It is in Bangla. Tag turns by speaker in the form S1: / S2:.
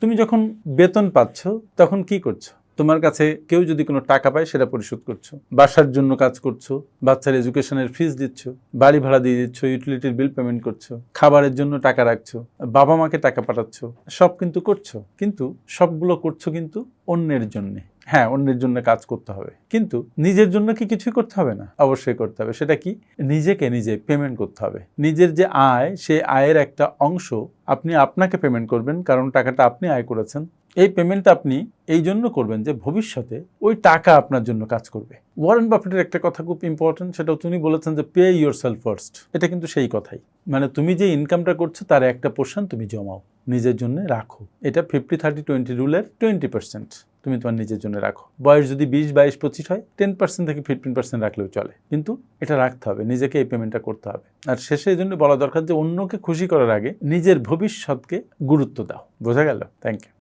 S1: তুমি যখন বেতন পাচ্ছ তখন কি করছো? তোমার কাছে কেউ যদি কোনো টাকা পায় সেটা পরিশোধ করছো, বাসার জন্য কাজ করছো, বাচ্চার এডুকেশনের ফিস দিচ্ছ, বাড়ি ভাড়া দিয়ে দিচ্ছ, ইউটিলিটির বিল পেমেন্ট করছো, খাবারের জন্য টাকা রাখছো, বাবা মাকে টাকা পাঠাচ্ছ, সব কিন্তু করছো। কিন্তু সবগুলো করছো কিন্তু অন্যের জন্য। হ্যাঁ, অন্যের জন্য কাজ করতে হবে, কিন্তু নিজের জন্য কি কিছুই করতে হবে না? অবশ্যই করতে হবে। সেটা কি? নিজেকে নিজে পেমেন্ট করতে হবে। নিজের যে আয়, সেই আয়ের একটা অংশ আপনি আপনাকে পেমেন্ট করবেন, কারণ টাকাটা আপনি আয় করেছেন। এই পেমেন্টটা আপনি এই জন্য করবেন যে ভবিষ্যতে ওই টাকা আপনার জন্য কাজ করবে। ওয়ারেন বাফেটের একটা কথা খুব ইম্পর্টেন্ট, সেটা তিনি বলেছেন যে পে ইয়োরসেলফ ফার্স্ট। এটা কিন্তু সেই কথাই, মানে তুমি যে ইনকামটা করছো তার একটা পোর্শন তুমি জমাও, নিজের জন্য রাখো। এটা 50-30-20 রুলের 20% তুমি তোমার নিজের জন্য রাখো। বয়স যদি 20-22-25 হয়, 10% থেকে 15% রাখলেও চলে, কিন্তু এটা রাখতে হবে, নিজেকে এই পেমেন্টটা করতে হবে। আর শেষে এই জন্য বলা দরকার যে অন্যকে খুশি করার আগে নিজের ভবিষ্যৎকে গুরুত্ব দাও। বোঝা গেল? Thank you.